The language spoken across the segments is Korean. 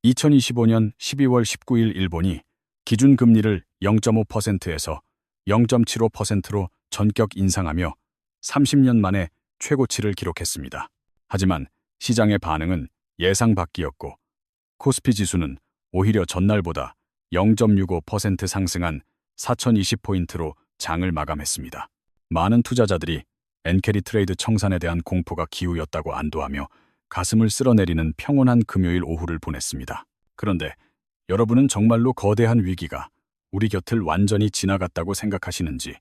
2025년 12월 19일 일본이 기준금리를 0.5%에서 0.75%로 전격 인상하며 30년 만에 최고치를 기록했습니다. 하지만 시장의 반응은 예상 밖이었고 코스피 지수는 오히려 전날보다 0.65% 상승한 4020포인트로 장을 마감했습니다. 많은 투자자들이 엔캐리 트레이드 청산에 대한 공포가 기우였다고 안도하며 가슴을 쓸어내리는 평온한 금요일 오후를 보냈습니다. 그런데 여러분은 정말로 거대한 위기가 우리 곁을 완전히 지나갔다고 생각하시는지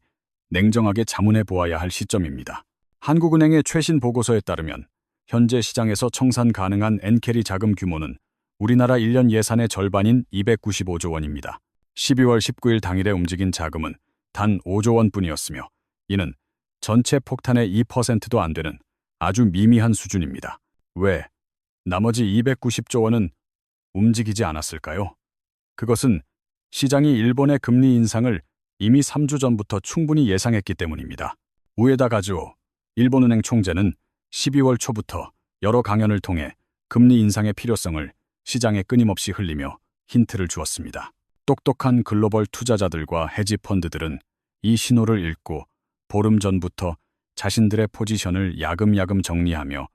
냉정하게 자문해 보아야 할 시점입니다. 한국은행의 최신 보고서에 따르면 현재 시장에서 청산 가능한 엔캐리 자금 규모는 우리나라 1년 예산의 절반인 295조 원입니다. 12월 19일 당일에 움직인 자금은 단 5조 원뿐이었으며 이는 전체 폭탄의 2%도 안 되는 아주 미미한 수준입니다. 왜 나머지 290조 원은 움직이지 않았을까요? 그것은 시장이 일본의 금리 인상을 이미 3주 전부터 충분히 예상했기 때문입니다. 우에다 가즈오 일본은행 총재는 12월 초부터 여러 강연을 통해 금리 인상의 필요성을 시장에 끊임없이 흘리며 힌트를 주었습니다. 똑똑한 글로벌 투자자들과 헤지펀드들은 이 신호를 읽고 보름 전부터 자신들의 포지션을 야금야금 정리하며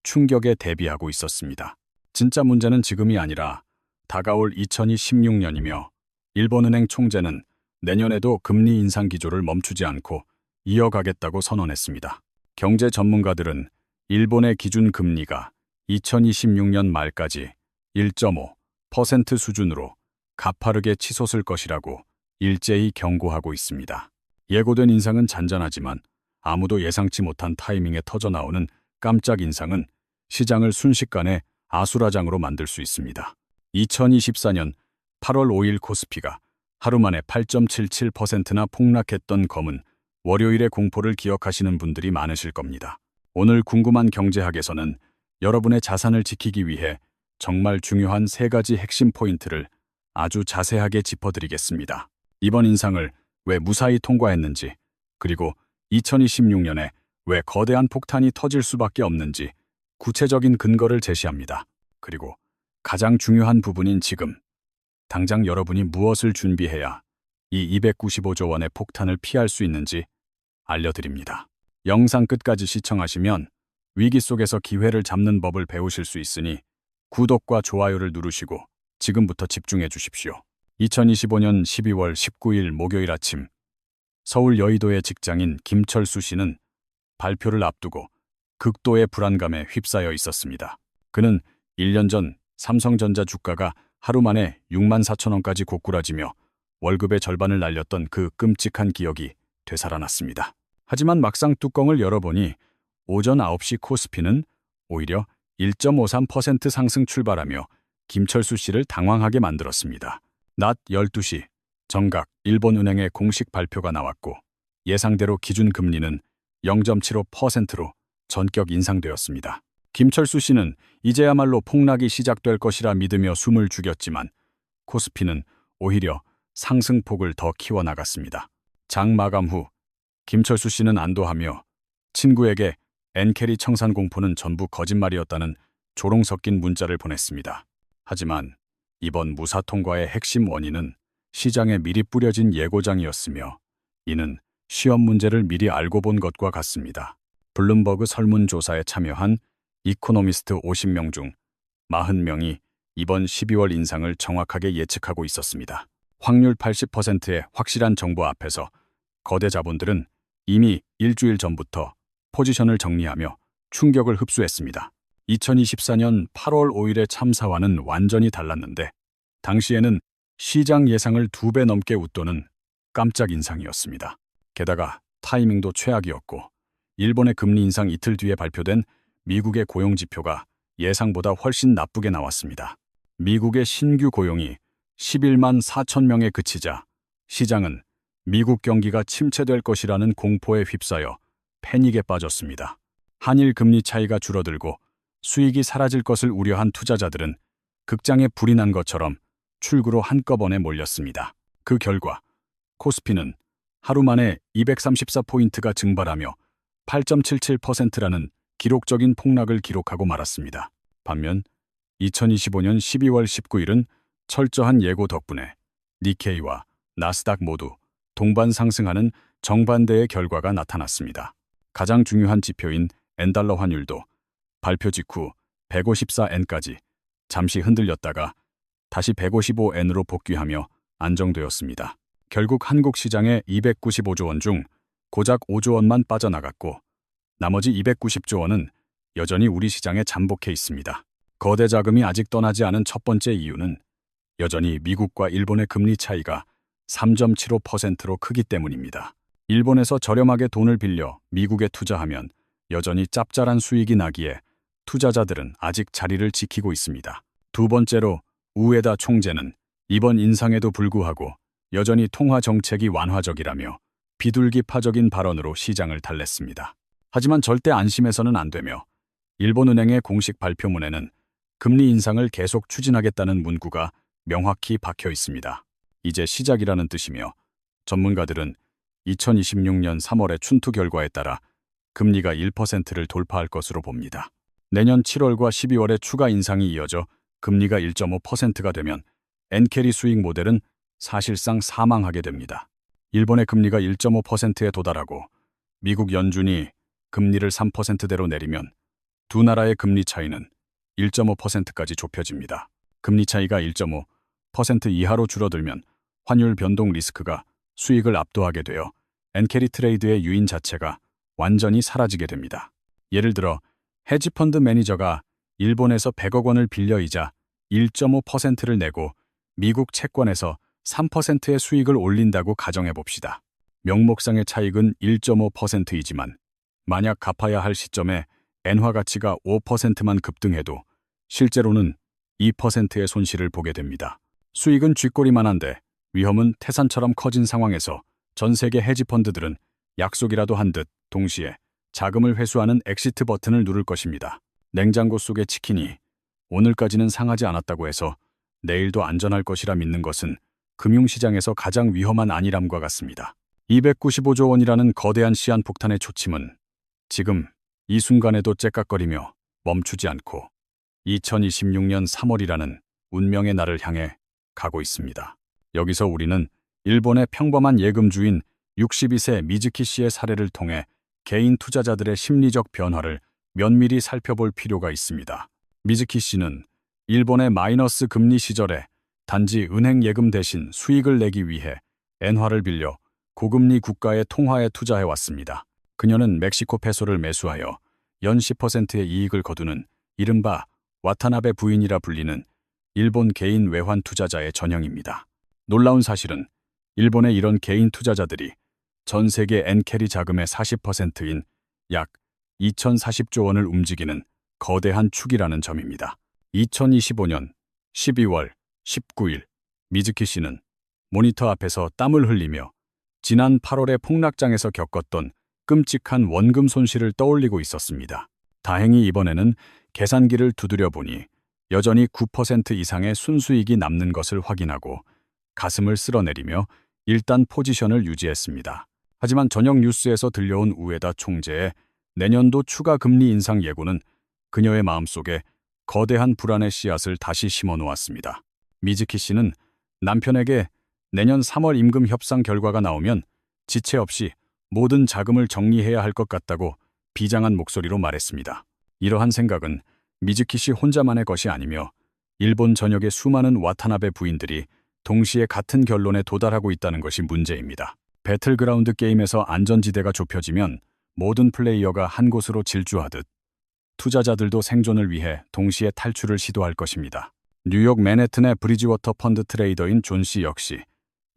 충격에 대비하고 있었습니다. 진짜 문제는 지금이 아니라 다가올 2026년이며 일본은행 총재는 내년에도 금리 인상 기조를 멈추지 않고 이어가겠다고 선언했습니다. 경제 전문가들은 일본의 기준 금리가 2026년 말까지 1.5% 수준으로 가파르게 치솟을 것이라고 일제히 경고하고 있습니다. 예고된 인상은 잔잔하지만 아무도 예상치 못한 타이밍에 터져나오는 깜짝 인상은 시장을 순식간에 아수라장으로 만들 수 있습니다. 2024년 8월 5일 코스피가 하루 만에 8.77%나 폭락했던 검은 월요일의 공포를 기억하시는 분들이 많으실 겁니다. 오늘 궁금한 경제학에서는 여러분의 자산을 지키기 위해 정말 중요한 3가지 핵심 포인트를 아주 자세하게 짚어드리겠습니다. 이번 인상을 왜 무사히 통과했는지, 그리고 2026년에 왜 거대한 폭탄이 터질 수밖에 없는지 구체적인 근거를 제시합니다. 그리고 가장 중요한 부분인 지금, 당장 여러분이 무엇을 준비해야 이 295조 원의 폭탄을 피할 수 있는지 알려드립니다. 영상 끝까지 시청하시면 위기 속에서 기회를 잡는 법을 배우실 수 있으니 구독과 좋아요를 누르시고 지금부터 집중해 주십시오. 2025년 12월 19일 목요일 아침, 서울 여의도의 직장인 김철수 씨는 발표를 앞두고 극도의 불안감에 휩싸여 있었습니다. 그는 1년 전 삼성전자 주가가 하루 만에 64,000원까지 고꾸라지며 월급의 절반을 날렸던 그 끔찍한 기억이 되살아났습니다. 하지만 막상 뚜껑을 열어보니 오전 9시 코스피는 오히려 1.53% 상승 출발하며 김철수 씨를 당황하게 만들었습니다. 낮 12시 정각 일본은행의 공식 발표가 나왔고 예상대로 기준금리는 0.75%로 전격 인상되었습니다. 김철수 씨는 이제야말로 폭락이 시작될 것이라 믿으며 숨을 죽였지만 코스피는 오히려 상승폭을 더 키워나갔습니다. 장 마감 후 김철수 씨는 안도하며 친구에게 엔캐리 청산 공포는 전부 거짓말이었다는 조롱 섞인 문자를 보냈습니다. 하지만 이번 무사 통과의 핵심 원인은 시장에 미리 뿌려진 예고장이었으며 이는 시험 문제를 미리 알고 본 것과 같습니다. 블룸버그 설문조사에 참여한 이코노미스트 50명 중 40명이 이번 12월 인상을 정확하게 예측하고 있었습니다. 확률 80%의 확실한 정보 앞에서 거대 자본들은 이미 일주일 전부터 포지션을 정리하며 충격을 흡수했습니다. 2024년 8월 5일의 참사와는 완전히 달랐는데 당시에는 시장 예상을 2배 넘게 웃도는 깜짝 인상이었습니다. 게다가 타이밍도 최악이었고 일본의 금리 인상 이틀 뒤에 발표된 미국의 고용지표가 예상보다 훨씬 나쁘게 나왔습니다. 미국의 신규 고용이 11만 4천 명에 그치자 시장은 미국 경기가 침체될 것이라는 공포에 휩싸여 패닉에 빠졌습니다. 한일 금리 차이가 줄어들고 수익이 사라질 것을 우려한 투자자들은 극장에 불이 난 것처럼 출구로 한꺼번에 몰렸습니다. 그 결과 코스피는 하루 만에 234포인트가 증발하며 8.77%라는 기록적인 폭락을 기록하고 말았습니다. 반면 2025년 12월 19일은 철저한 예고 덕분에 니케이와 나스닥 모두 동반 상승하는 정반대의 결과가 나타났습니다. 가장 중요한 지표인 엔달러 환율도 발표 직후 154엔까지 잠시 흔들렸다가 다시 155엔으로 복귀하며 안정되었습니다. 결국 한국 시장의 295조 원 중 고작 5조 원만 빠져나갔고 나머지 290조 원은 여전히 우리 시장에 잠복해 있습니다. 거대 자금이 아직 떠나지 않은 첫 번째 이유는 여전히 미국과 일본의 금리 차이가 3.75%로 크기 때문입니다. 일본에서 저렴하게 돈을 빌려 미국에 투자하면 여전히 짭짤한 수익이 나기에 투자자들은 아직 자리를 지키고 있습니다. 두 번째로 우에다 총재는 이번 인상에도 불구하고 여전히 통화 정책이 완화적이라며 비둘기파적인 발언으로 시장을 달랬습니다. 하지만 절대 안심해서는 안 되며 일본은행의 공식 발표문에는 금리 인상을 계속 추진하겠다는 문구가 명확히 박혀 있습니다. 이제 시작이라는 뜻이며 전문가들은 2026년 3월의 춘투 결과에 따라 금리가 1%를 돌파할 것으로 봅니다. 내년 7월과 12월에 추가 인상이 이어져 금리가 1.5%가 되면 엔캐리 수익 모델은 사실상 사망하게 됩니다. 일본의 금리가 1.5%에 도달하고 미국 연준이 금리를 3%대로 내리면 두 나라의 금리 차이는 1.5%까지 좁혀집니다. 금리 차이가 1.5% 이하로 줄어들면 환율 변동 리스크가 수익을 압도하게 되어 엔캐리 트레이드의 유인 자체가 완전히 사라지게 됩니다. 예를 들어 헤지펀드 매니저가 일본에서 100억 원을 빌려이자 1.5%를 내고 미국 채권에서 3%의 수익을 올린다고 가정해 봅시다. 명목상의 차익은 1.5%이지만 만약 갚아야 할 시점에 엔화 가치가 5%만 급등해도 실제로는 2%의 손실을 보게 됩니다. 수익은 쥐꼬리만한데 위험은 태산처럼 커진 상황에서 전 세계 헤지펀드들은 약속이라도 한 듯 동시에 자금을 회수하는 엑시트 버튼을 누를 것입니다. 냉장고 속의 치킨이 오늘까지는 상하지 않았다고 해서 내일도 안전할 것이라 믿는 것은 금융시장에서 가장 위험한 안일함과 같습니다. 295조 원이라는 거대한 시한폭탄의 초침은 지금 이 순간에도 째깍거리며 멈추지 않고 2026년 3월이라는 운명의 날을 향해 가고 있습니다. 여기서 우리는 일본의 평범한 예금주인 62세 미즈키 씨의 사례를 통해 개인 투자자들의 심리적 변화를 면밀히 살펴볼 필요가 있습니다. 미즈키 씨는 일본의 마이너스 금리 시절에 단지 은행 예금 대신 수익을 내기 위해 엔화를 빌려 고금리 국가의 통화에 투자해왔습니다. 그녀는 멕시코 페소를 매수하여 연 10%의 이익을 거두는 이른바 와타나베 부인이라 불리는 일본 개인 외환 투자자의 전형입니다. 놀라운 사실은 일본의 이런 개인 투자자들이 전 세계 엔캐리 자금의 40%인 약 2040조 원을 움직이는 거대한 축이라는 점입니다. 2025년 12월 19일 미즈키 씨는 모니터 앞에서 땀을 흘리며 지난 8월의 폭락장에서 겪었던 끔찍한 원금 손실을 떠올리고 있었습니다. 다행히 이번에는 계산기를 두드려 보니 여전히 9% 이상의 순수익이 남는 것을 확인하고 가슴을 쓸어내리며 일단 포지션을 유지했습니다. 하지만 저녁 뉴스에서 들려온 우에다 총재의 내년도 추가 금리 인상 예고는 그녀의 마음속에 거대한 불안의 씨앗을 다시 심어 놓았습니다. 미즈키 씨는 남편에게 내년 3월 임금 협상 결과가 나오면 지체 없이 모든 자금을 정리해야 할 것 같다고 비장한 목소리로 말했습니다. 이러한 생각은 미즈키 씨 혼자만의 것이 아니며 일본 전역의 수많은 와타나베 부인들이 동시에 같은 결론에 도달하고 있다는 것이 문제입니다. 배틀그라운드 게임에서 안전지대가 좁혀지면 모든 플레이어가 한 곳으로 질주하듯 투자자들도 생존을 위해 동시에 탈출을 시도할 것입니다. 뉴욕 맨해튼의 브리지워터 펀드 트레이더인 존 씨 역시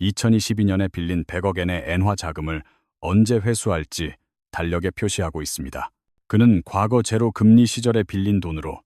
2022년에 빌린 100억엔의 엔화 자금을 언제 회수할지 달력에 표시하고 있습니다. 그는 과거 제로 금리 시절에 빌린 돈으로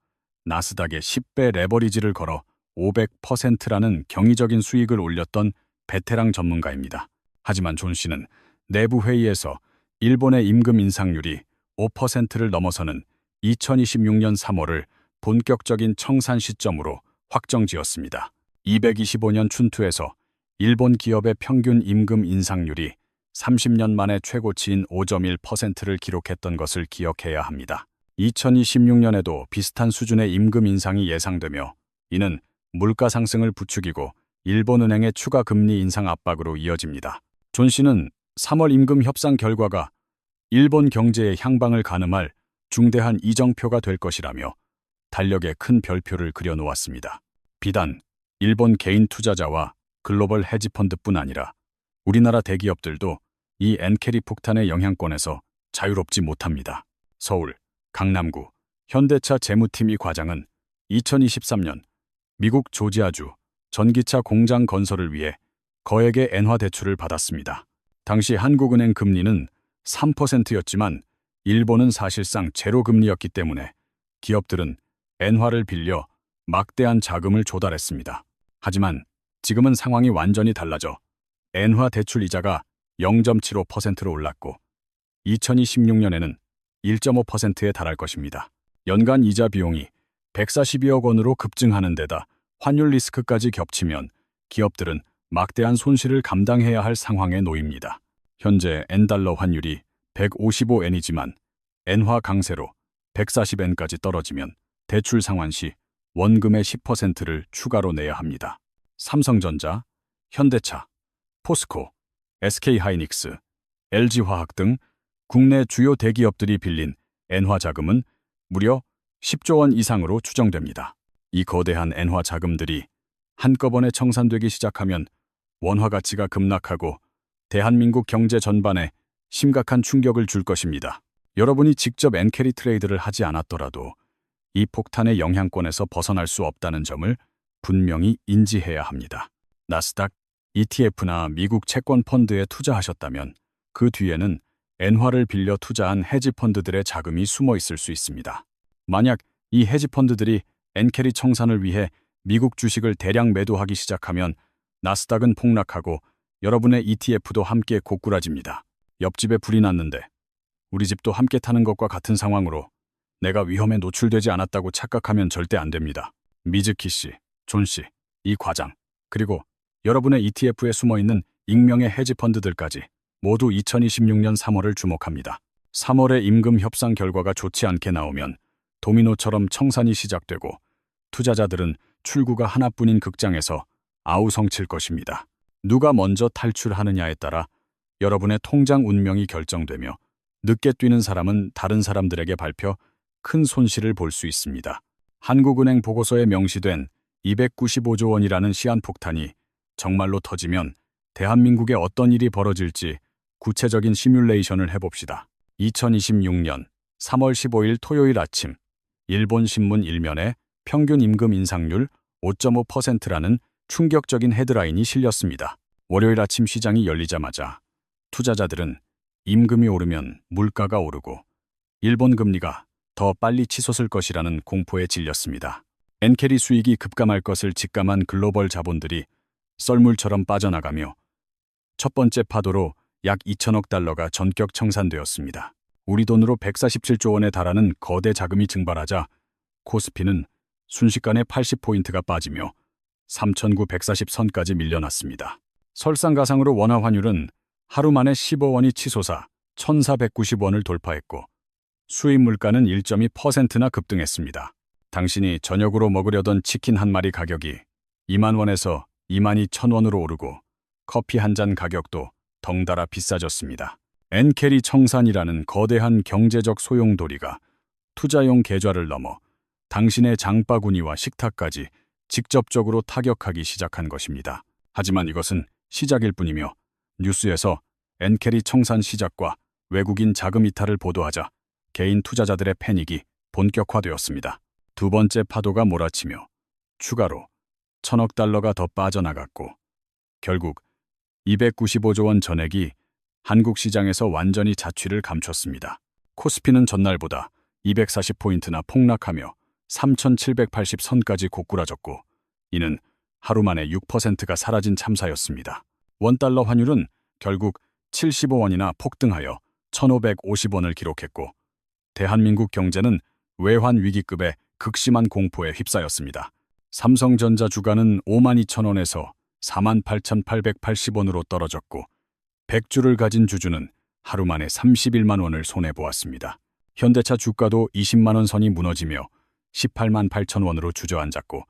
나스닥에 10배 레버리지를 걸어 500%라는 경이적인 수익을 올렸던 베테랑 전문가입니다. 하지만 존 씨는 내부 회의에서 일본의 임금 인상률이 5%를 넘어서는 2026년 3월을 본격적인 청산 시점으로 확정지었습니다. 225년 춘투에서 일본 기업의 평균 임금 인상률이 30년 만에 최고치인 5.1%를 기록했던 것을 기억해야 합니다. 2026년에도 비슷한 수준의 임금 인상이 예상되며 이는 물가 상승을 부추기고 일본은행의 추가 금리 인상 압박으로 이어집니다. 존 씨는 3월 임금 협상 결과가 일본 경제의 향방을 가늠할 중대한 이정표가 될 것이라며 달력에 큰 별표를 그려놓았습니다. 비단 일본 개인 투자자와 글로벌 헤지펀드뿐 아니라 우리나라 대기업들도 이 엔캐리 폭탄의 영향권에서 자유롭지 못합니다. 서울, 강남구, 현대차 재무팀 이 과장은 2023년 미국 조지아주 전기차 공장 건설을 위해 거액의 엔화 대출을 받았습니다. 당시 한국은행 금리는 3%였지만 일본은 사실상 제로 금리였기 때문에 기업들은 엔화를 빌려 막대한 자금을 조달했습니다. 하지만 지금은 상황이 완전히 달라져 엔화 대출 이자가 0.75%로 올랐고 2026년에는 1.5%에 달할 것입니다. 연간 이자 비용이 142억 원으로 급증하는 데다 환율 리스크까지 겹치면 기업들은 막대한 손실을 감당해야 할 상황에 놓입니다. 현재 엔달러 환율이 155엔이지만 엔화 강세로 140엔까지 떨어지면 대출 상환 시 원금의 10%를 추가로 내야 합니다. 삼성전자, 현대차, 포스코, SK하이닉스, LG화학 등 국내 주요 대기업들이 빌린 엔화 자금은 무려 10조 원 이상으로 추정됩니다. 이 거대한 엔화 자금들이 한꺼번에 청산되기 시작하면 원화 가치가 급락하고 대한민국 경제 전반에 심각한 충격을 줄 것입니다. 여러분이 직접 엔캐리 트레이드를 하지 않았더라도 이 폭탄의 영향권에서 벗어날 수 없다는 점을 분명히 인지해야 합니다. 나스닥, ETF나 미국 채권 펀드에 투자하셨다면 그 뒤에는 엔화를 빌려 투자한 헤지펀드들의 자금이 숨어 있을 수 있습니다. 만약 이 헤지펀드들이 엔캐리 청산을 위해 미국 주식을 대량 매도하기 시작하면 나스닥은 폭락하고 여러분의 ETF도 함께 고꾸라집니다. 옆집에 불이 났는데 우리 집도 함께 타는 것과 같은 상황으로 내가 위험에 노출되지 않았다고 착각하면 절대 안 됩니다. 미즈키 씨, 존 씨, 이 과장, 그리고 여러분의 ETF에 숨어있는 익명의 헤지펀드들까지 모두 2026년 3월을 주목합니다. 3월의 임금 협상 결과가 좋지 않게 나오면 도미노처럼 청산이 시작되고 투자자들은 출구가 하나뿐인 극장에서 아우성칠 것입니다. 누가 먼저 탈출하느냐에 따라 여러분의 통장 운명이 결정되며 늦게 뛰는 사람은 다른 사람들에게 밟혀 큰 손실을 볼 수 있습니다. 한국은행 보고서에 명시된 295조 원이라는 시한폭탄이 정말로 터지면 대한민국에 어떤 일이 벌어질지 구체적인 시뮬레이션을 해봅시다. 2026년 3월 15일 토요일 아침 일본 신문 일면에 평균 임금 인상률 5.5%라는 충격적인 헤드라인이 실렸습니다. 월요일 아침 시장이 열리자마자 투자자들은 임금이 오르면 물가가 오르고 일본 금리가 더 빨리 치솟을 것이라는 공포에 질렸습니다. 엔캐리 수익이 급감할 것을 직감한 글로벌 자본들이 썰물처럼 빠져나가며 첫 번째 파도로 약 2천억 달러가 전격 청산되었습니다. 우리 돈으로 147조 원에 달하는 거대 자금이 증발하자 코스피는 순식간에 80포인트가 빠지며 3,940선까지 밀려났습니다. 설상가상으로 원화 환율은 하루 만에 15원이 치솟아 1,490원을 돌파했고 수입 물가는 1.2%나 급등했습니다. 당신이 저녁으로 먹으려던 치킨 한 마리 가격이 2만 원에서 22,000원으로 오르고 커피 한 잔 가격도 덩달아 비싸졌습니다. 엔캐리 청산이라는 거대한 경제적 소용돌이가 투자용 계좌를 넘어 당신의 장바구니와 식탁까지 직접적으로 타격하기 시작한 것입니다. 하지만 이것은 시작일 뿐이며 뉴스에서 엔캐리 청산 시작과 외국인 자금 이탈을 보도하자 개인 투자자들의 패닉이 본격화되었습니다. 두 번째 파도가 몰아치며 추가로 1,000억 달러가 더 빠져나갔고 결국 295조 원 전액이 한국 시장에서 완전히 자취를 감췄습니다. 코스피는 전날보다 240포인트나 폭락하며 3,780선까지 고꾸라졌고 이는 하루 만에 6%가 사라진 참사였습니다. 원달러 환율은 결국 75원이나 폭등하여 1,550원을 기록했고 대한민국 경제는 외환 위기급의 극심한 공포에 휩싸였습니다. 삼성전자 주가는 52,000원에서 48,880원으로 떨어졌고 100주를 가진 주주는 하루 만에 31만 원을 손해보았습니다. 현대차 주가도 20만 원 선이 무너지며 18만 8천 원으로 주저앉았고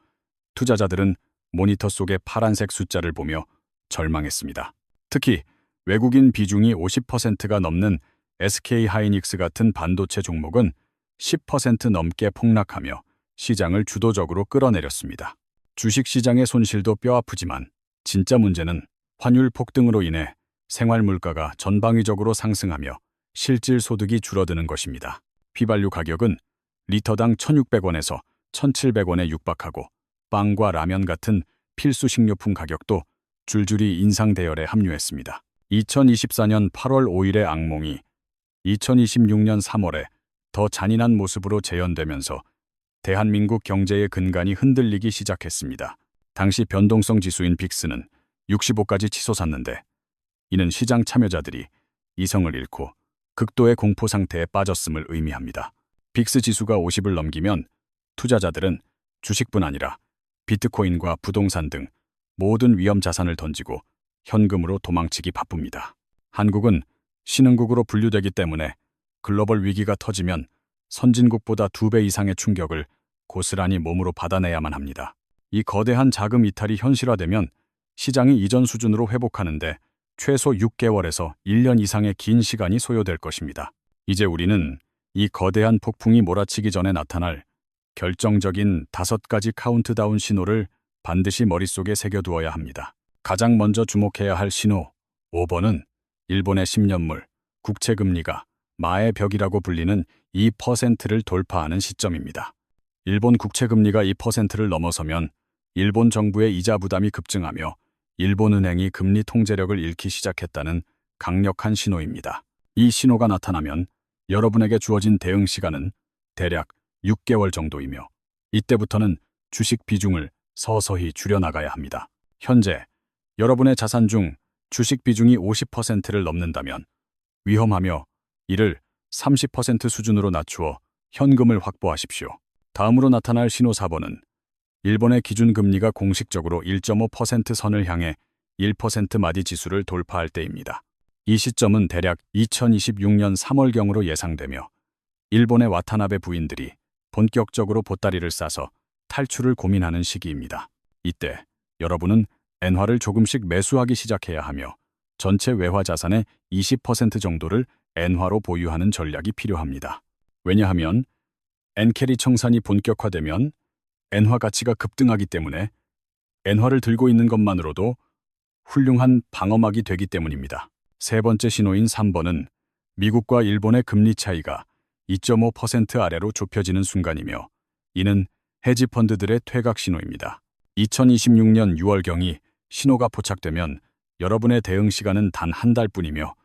투자자들은 모니터 속의 파란색 숫자를 보며 절망했습니다. 특히 외국인 비중이 50%가 넘는 SK하이닉스 같은 반도체 종목은 10% 넘게 폭락하며 시장을 주도적으로 끌어내렸습니다. 주식시장의 손실도 뼈아프지만 진짜 문제는 환율 폭등으로 인해 생활물가가 전방위적으로 상승하며 실질 소득이 줄어드는 것입니다. 휘발유 가격은 리터당 1,600원에서 1,700원에 육박하고 빵과 라면 같은 필수 식료품 가격도 줄줄이 인상 대열에 합류했습니다. 2024년 8월 5일의 악몽이 2026년 3월에 더 잔인한 모습으로 재현되면서 대한민국 경제의 근간이 흔들리기 시작했습니다. 당시 변동성 지수인 빅스는 65까지 치솟았는데 이는 시장 참여자들이 이성을 잃고 극도의 공포 상태에 빠졌음을 의미합니다. 빅스 지수가 50을 넘기면 투자자들은 주식뿐 아니라 비트코인과 부동산 등 모든 위험 자산을 던지고 현금으로 도망치기 바쁩니다. 한국은 신흥국으로 분류되기 때문에 글로벌 위기가 터지면 선진국보다 2배 이상의 충격을 고스란히 몸으로 받아내야만 합니다. 이 거대한 자금 이탈이 현실화되면 시장이 이전 수준으로 회복하는데 최소 6개월에서 1년 이상의 긴 시간이 소요될 것입니다. 이제 우리는 이 거대한 폭풍이 몰아치기 전에 나타날 결정적인 5가지 카운트다운 신호를 반드시 머릿속에 새겨두어야 합니다. 가장 먼저 주목해야 할 신호 5번은 일본의 10년물 국채금리가 마의 벽이라고 불리는 2%를 돌파하는 시점입니다. 일본 국채금리가 2%를 넘어서면 일본 정부의 이자 부담이 급증하며 일본은행이 금리 통제력을 잃기 시작했다는 강력한 신호입니다. 이 신호가 나타나면 여러분에게 주어진 대응 시간은 대략 6개월 정도이며 이때부터는 주식 비중을 서서히 줄여나가야 합니다. 현재 여러분의 자산 중 주식 비중이 50%를 넘는다면 위험하며 이를 30% 수준으로 낮추어 현금을 확보하십시오. 다음으로 나타날 신호 4번은 일본의 기준금리가 공식적으로 1.5% 선을 향해 1% 마디 지수를 돌파할 때입니다. 이 시점은 대략 2026년 3월경으로 예상되며 일본의 와타나베 부인들이 본격적으로 보따리를 싸서 탈출을 고민하는 시기입니다. 이때 여러분은 엔화를 조금씩 매수하기 시작해야 하며 전체 외화 자산의 20% 정도를 엔화로 보유하는 전략이 필요합니다. 왜냐하면 엔캐리 청산이 본격화되면 엔화 가치가 급등하기 때문에 엔화를 들고 있는 것만으로도 훌륭한 방어막이 되기 때문입니다. 세 번째 신호인 3번은 미국과 일본의 금리 차이가 2.5% 아래로 좁혀지는 순간이며 이는 헤지펀드들의 퇴각 신호입니다. 2026년 6월경이 신호가 포착되면 여러분의 대응 시간은 단 한 달뿐이며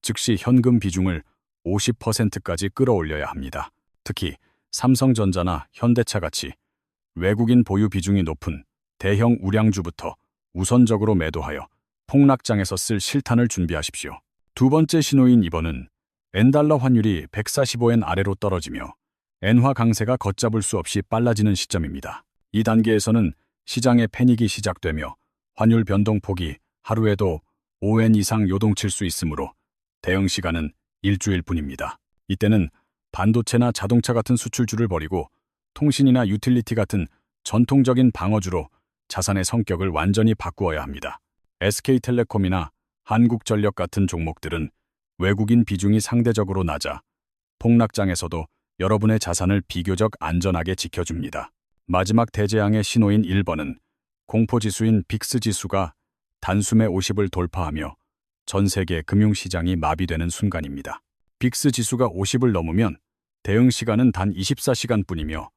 즉시 현금 비중을 50%까지 끌어올려야 합니다. 특히 삼성전자나 현대차 같이 외국인 보유 비중이 높은 대형 우량주부터 우선적으로 매도하여 폭락장에서 쓸 실탄을 준비하십시오. 두 번째 신호인 2번은 엔달러 환율이 145엔 아래로 떨어지며 엔화 강세가 걷잡을 수 없이 빨라지는 시점입니다. 이 단계에서는 시장의 패닉이 시작되며 환율 변동폭이 하루에도 5엔 이상 요동칠 수 있으므로 대응 시간은 일주일뿐입니다. 이때는 반도체나 자동차 같은 수출주를 버리고 통신이나 유틸리티 같은 전통적인 방어주로 자산의 성격을 완전히 바꾸어야 합니다. SK텔레콤이나 한국전력 같은 종목들은 외국인 비중이 상대적으로 낮아 폭락장에서도 여러분의 자산을 비교적 안전하게 지켜줍니다. 마지막 대재앙의 신호인 1번은 공포지수인 빅스 지수가 단숨에 50을 돌파하며 전 세계 금융시장이 마비되는 순간입니다. 빅스 지수가 50을 넘으면 대응 시간은 단 24시간뿐이며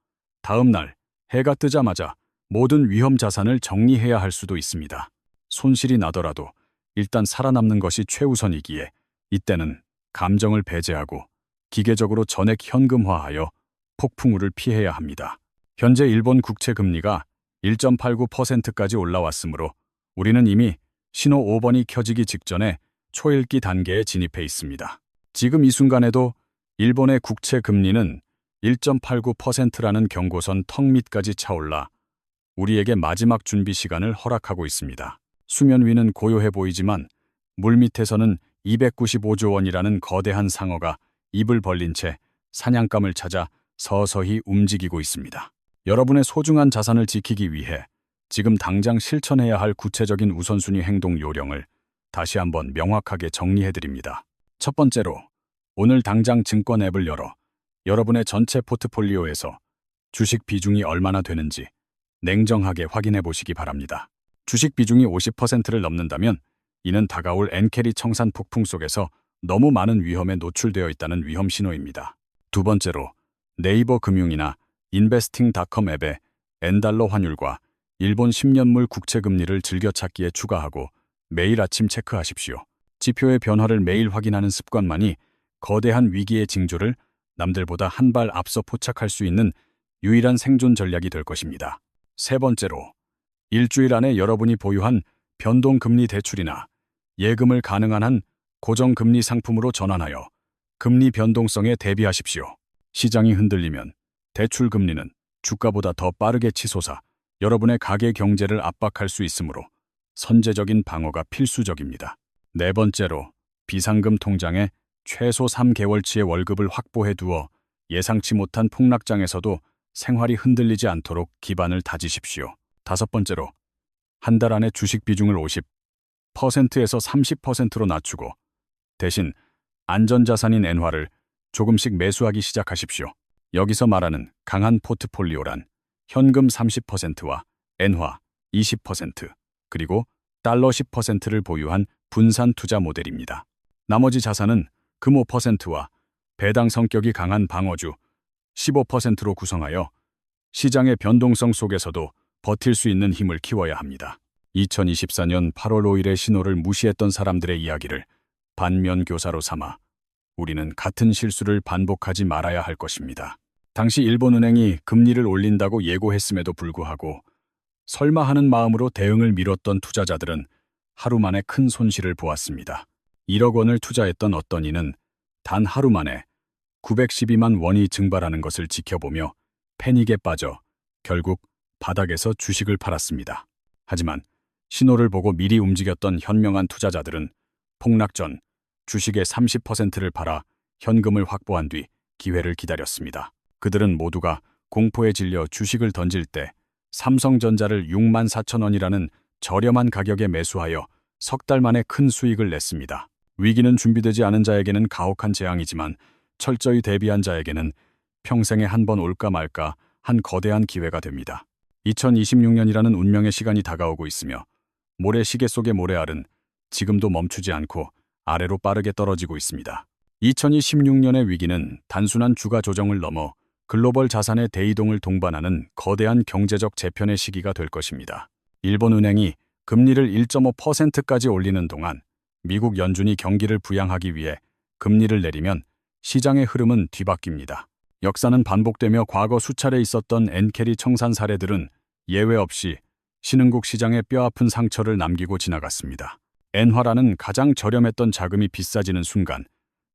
다음 날 해가 뜨자마자 모든 위험 자산을 정리해야 할 수도 있습니다. 손실이 나더라도 일단 살아남는 것이 최우선이기에 이때는 감정을 배제하고 기계적으로 전액 현금화하여 폭풍우를 피해야 합니다. 현재 일본 국채 금리가 1.89%까지 올라왔으므로 우리는 이미 신호 5번이 켜지기 직전에 초읽기 단계에 진입해 있습니다. 지금 이 순간에도 일본의 국채 금리는 1.89%라는 경고선 턱 밑까지 차올라 우리에게 마지막 준비 시간을 허락하고 있습니다. 수면 위는 고요해 보이지만 물 밑에서는 295조 원이라는 거대한 상어가 입을 벌린 채 사냥감을 찾아 서서히 움직이고 있습니다. 여러분의 소중한 자산을 지키기 위해 지금 당장 실천해야 할 구체적인 우선순위 행동 요령을 다시 한번 명확하게 정리해드립니다. 첫 번째로, 오늘 당장 증권 앱을 열어 여러분의 전체 포트폴리오에서 주식 비중이 얼마나 되는지 냉정하게 확인해 보시기 바랍니다. 주식 비중이 50%를 넘는다면 이는 다가올 엔캐리 청산 폭풍 속에서 너무 많은 위험에 노출되어 있다는 위험 신호입니다. 두 번째로, 네이버 금융이나 인베스팅닷컴 앱에 N달러 환율과 일본 10년물 국채금리를 즐겨찾기에 추가하고 매일 아침 체크하십시오. 지표의 변화를 매일 확인하는 습관만이 거대한 위기의 징조를 남들보다 한 발 앞서 포착할 수 있는 유일한 생존 전략이 될 것입니다. 세 번째로, 일주일 안에 여러분이 보유한 변동금리 대출이나 예금을 가능한 한 고정금리 상품으로 전환하여 금리 변동성에 대비하십시오. 시장이 흔들리면 대출 금리는 주가보다 더 빠르게 치솟아 여러분의 가계 경제를 압박할 수 있으므로 선제적인 방어가 필수적입니다. 네 번째로, 비상금 통장에 최소 3개월치의 월급을 확보해 두어 예상치 못한 폭락장에서도 생활이 흔들리지 않도록 기반을 다지십시오. 다섯 번째로, 한 달 안에 주식 비중을 50%에서 30%로 낮추고 대신 안전자산인 엔화를 조금씩 매수하기 시작하십시오. 여기서 말하는 강한 포트폴리오란 현금 30%와 엔화 20%, 그리고 달러 10%를 보유한 분산 투자 모델입니다. 나머지 자산은 금 5%와 배당 성격이 강한 방어주 15%로 구성하여 시장의 변동성 속에서도 버틸 수 있는 힘을 키워야 합니다. 2024년 8월 5일의 신호를 무시했던 사람들의 이야기를 반면교사로 삼아 우리는 같은 실수를 반복하지 말아야 할 것입니다. 당시 일본은행이 금리를 올린다고 예고했음에도 불구하고 설마 하는 마음으로 대응을 미뤘던 투자자들은 하루 만에 큰 손실을 보았습니다. 1억 원을 투자했던 어떤 이는 단 하루 만에 912만 원이 증발하는 것을 지켜보며 패닉에 빠져 결국 바닥에서 주식을 팔았습니다. 하지만 신호를 보고 미리 움직였던 현명한 투자자들은 폭락 전 주식의 30%를 팔아 현금을 확보한 뒤 기회를 기다렸습니다. 그들은 모두가 공포에 질려 주식을 던질 때 삼성전자를 6만 4천 원이라는 저렴한 가격에 매수하여 석 달 만에 큰 수익을 냈습니다. 위기는 준비되지 않은 자에게는 가혹한 재앙이지만 철저히 대비한 자에게는 평생에 한 번 올까 말까 한 거대한 기회가 됩니다. 2026년이라는 운명의 시간이 다가오고 있으며 모래시계 속의 모래알은 지금도 멈추지 않고 아래로 빠르게 떨어지고 있습니다. 2026년의 위기는 단순한 주가 조정을 넘어 글로벌 자산의 대이동을 동반하는 거대한 경제적 재편의 시기가 될 것입니다. 일본은행이 금리를 1.5%까지 올리는 동안 미국 연준이 경기를 부양하기 위해 금리를 내리면 시장의 흐름은 뒤바뀝니다. 역사는 반복되며 과거 수차례 있었던 엔캐리 청산 사례들은 예외 없이 신흥국 시장에 뼈아픈 상처를 남기고 지나갔습니다. 엔화라는 가장 저렴했던 자금이 비싸지는 순간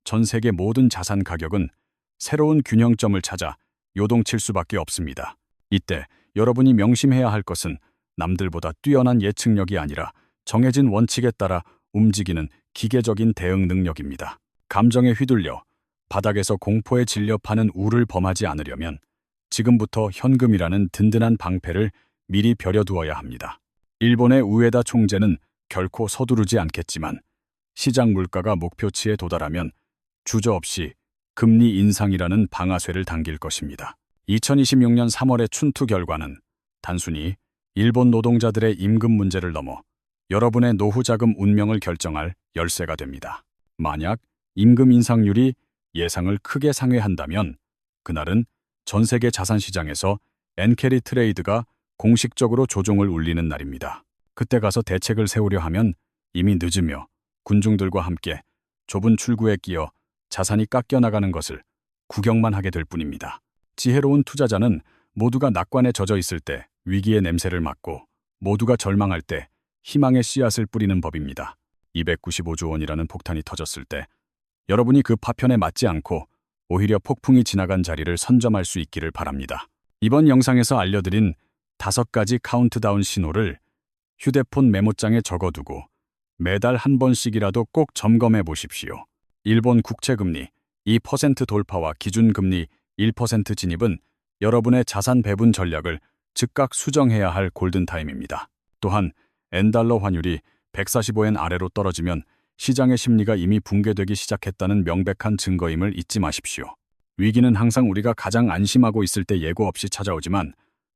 전 세계 모든 자산 가격은 새로운 균형점을 찾아 요동칠 수밖에 없습니다. 이때 여러분이 명심해야 할 것은 남들보다 뛰어난 예측력이 아니라 정해진 원칙에 따라 움직이는 기계적인 대응 능력입니다. 감정에 휘둘려 바닥에서 공포에 질려 파는 우를 범하지 않으려면 지금부터 현금이라는 든든한 방패를 미리 벼려두어야 합니다. 일본의 우에다 총재는 결코 서두르지 않겠지만 시장 물가가 목표치에 도달하면 주저없이 금리 인상이라는 방아쇠를 당길 것입니다. 2026년 3월의 춘투 결과는 단순히 일본 노동자들의 임금 문제를 넘어 여러분의 노후 자금 운명을 결정할 열쇠가 됩니다. 만약 임금 인상률이 예상을 크게 상회한다면 그날은 전 세계 자산 시장에서 엔캐리 트레이드가 공식적으로 조종을 울리는 날입니다. 그때 가서 대책을 세우려 하면 이미 늦으며 군중들과 함께 좁은 출구에 끼어 자산이 깎여나가는 것을 구경만 하게 될 뿐입니다. 지혜로운 투자자는 모두가 낙관에 젖어 있을 때 위기의 냄새를 맡고 모두가 절망할 때 희망의 씨앗을 뿌리는 법입니다. 295조 원이라는 폭탄이 터졌을 때 여러분이 그 파편에 맞지 않고 오히려 폭풍이 지나간 자리를 선점할 수 있기를 바랍니다. 이번 영상에서 알려드린 5가지 카운트다운 신호를 휴대폰 메모장에 적어두고 매달 한 번씩이라도 꼭 점검해 보십시오. 일본 국채금리 2% 돌파와 기준금리 1% 진입은 여러분의 자산 배분 전략을 즉각 수정해야 할 골든타임입니다. 또한 엔달러 환율이 145엔 아래로 떨어지면 시장의 심리가 이미 붕괴되기 시작했다는 명백한 증거임을 잊지 마십시오. 위기는 항상 우리가 가장 안심하고 있을 때 예고 없이 찾아오지만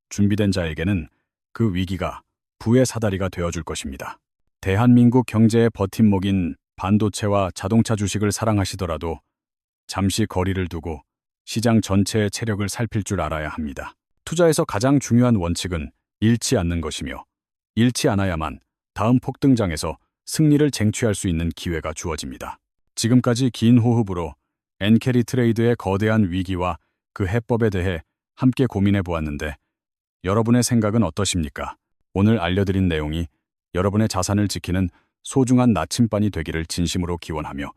준비된 자에게는 그 위기가 부의 사다리가 되어줄 것입니다. 대한민국 경제의 버팀목인 반도체와 자동차 주식을 사랑하시더라도 잠시 거리를 두고 시장 전체의 체력을 살필 줄 알아야 합니다. 투자에서 가장 중요한 원칙은 잃지 않는 것이며 잃지 않아야만 다음 폭등장에서 승리를 쟁취할 수 있는 기회가 주어집니다. 지금까지 긴 호흡으로 엔캐리 트레이드의 거대한 위기와 그 해법에 대해 함께 고민해 보았는데 여러분의 생각은 어떠십니까? 오늘 알려드린 내용이 여러분의 자산을 지키는 소중한 나침반이 되기를 진심으로 기원하며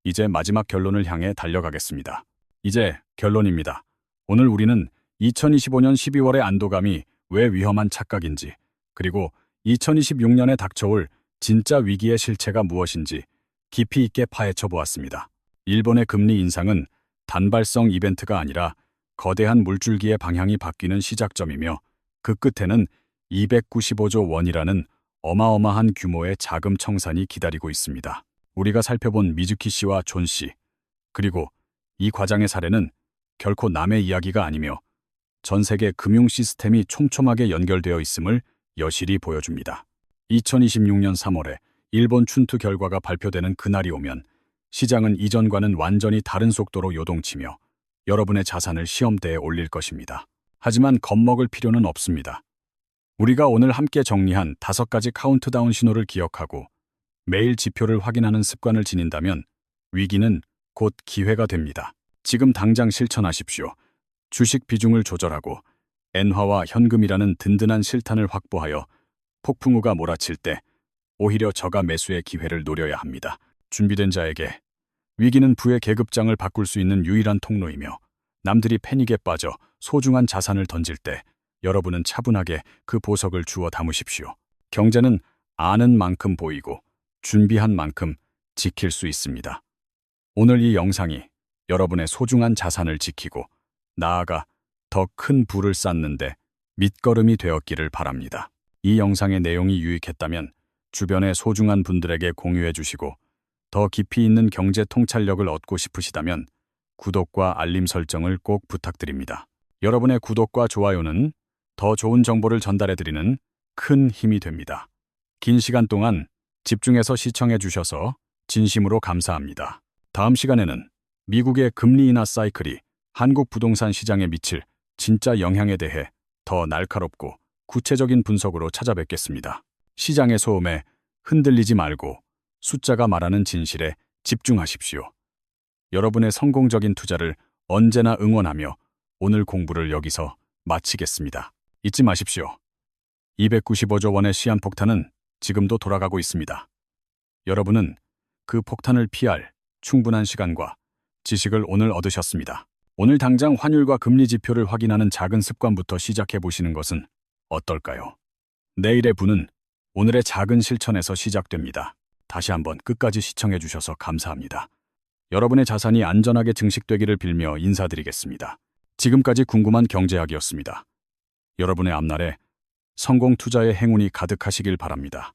이제 마지막 결론을 향해 달려가겠습니다. 이제 결론입니다. 오늘 우리는 2025년 12월의 안도감이 왜 위험한 착각인지, 그리고 2026년에 닥쳐올 진짜 위기의 실체가 무엇인지 깊이 있게 파헤쳐 보았습니다. 일본의 금리 인상은 단발성 이벤트가 아니라 거대한 물줄기의 방향이 바뀌는 시작점이며 그 끝에는 295조 원이라는 어마어마한 규모의 자금 청산이 기다리고 있습니다. 우리가 살펴본 미즈키 씨와 존 씨, 그리고 이 과장의 사례는 결코 남의 이야기가 아니며 전 세계 금융 시스템이 촘촘하게 연결되어 있음을 여실히 보여줍니다. 2026년 3월에 일본 춘투 결과가 발표되는 그날이 오면 시장은 이전과는 완전히 다른 속도로 요동치며 여러분의 자산을 시험대에 올릴 것입니다. 하지만 겁먹을 필요는 없습니다. 우리가 오늘 함께 정리한 5가지 카운트다운 신호를 기억하고 매일 지표를 확인하는 습관을 지닌다면 위기는 곧 기회가 됩니다. 지금 당장 실천하십시오. 주식 비중을 조절하고 엔화와 현금이라는 든든한 실탄을 확보하여 폭풍우가 몰아칠 때 오히려 저가 매수의 기회를 노려야 합니다. 준비된 자에게 위기는 부의 계급장을 바꿀 수 있는 유일한 통로이며 남들이 패닉에 빠져 소중한 자산을 던질 때 여러분은 차분하게 그 보석을 주워 담으십시오. 경제는 아는 만큼 보이고 준비한 만큼 지킬 수 있습니다. 오늘 이 영상이 여러분의 소중한 자산을 지키고 나아가 더 큰 부를 쌓는데 밑거름이 되었기를 바랍니다. 이 영상의 내용이 유익했다면 주변의 소중한 분들에게 공유해 주시고 더 깊이 있는 경제 통찰력을 얻고 싶으시다면 구독과 알림 설정을 꼭 부탁드립니다. 여러분의 구독과 좋아요는 더 좋은 정보를 전달해드리는 큰 힘이 됩니다. 긴 시간 동안 집중해서 시청해 주셔서 진심으로 감사합니다. 다음 시간에는 미국의 금리 인하 사이클이 한국 부동산 시장에 미칠 진짜 영향에 대해 더 날카롭고 구체적인 분석으로 찾아뵙겠습니다. 시장의 소음에 흔들리지 말고 숫자가 말하는 진실에 집중하십시오. 여러분의 성공적인 투자를 언제나 응원하며 오늘 공부를 여기서 마치겠습니다. 잊지 마십시오. 295조 원의 시한폭탄은 지금도 돌아가고 있습니다. 여러분은 그 폭탄을 피할 충분한 시간과 지식을 오늘 얻으셨습니다. 오늘 당장 환율과 금리 지표를 확인하는 작은 습관부터 시작해 보시는 것은 어떨까요? 내일의 부는 오늘의 작은 실천에서 시작됩니다. 다시 한번 끝까지 시청해 주셔서 감사합니다. 여러분의 자산이 안전하게 증식되기를 빌며 인사드리겠습니다. 지금까지 궁금한 경제학이었습니다. 여러분의 앞날에 성공 투자의 행운이 가득하시길 바랍니다.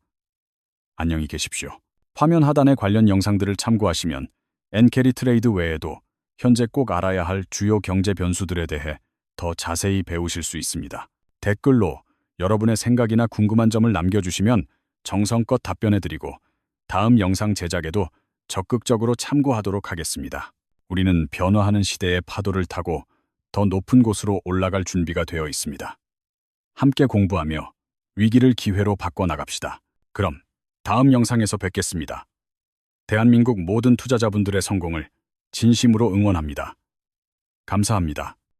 안녕히 계십시오. 화면 하단의 관련 영상들을 참고하시면 엔캐리 트레이드 외에도 현재 꼭 알아야 할 주요 경제 변수들에 대해 더 자세히 배우실 수 있습니다. 댓글로 여러분의 생각이나 궁금한 점을 남겨주시면 정성껏 답변해드리고 다음 영상 제작에도 적극적으로 참고하도록 하겠습니다. 우리는 변화하는 시대의 파도를 타고 더 높은 곳으로 올라갈 준비가 되어 있습니다. 함께 공부하며 위기를 기회로 바꿔나갑시다. 그럼 다음 영상에서 뵙겠습니다. 대한민국 모든 투자자분들의 성공을 진심으로 응원합니다. 감사합니다.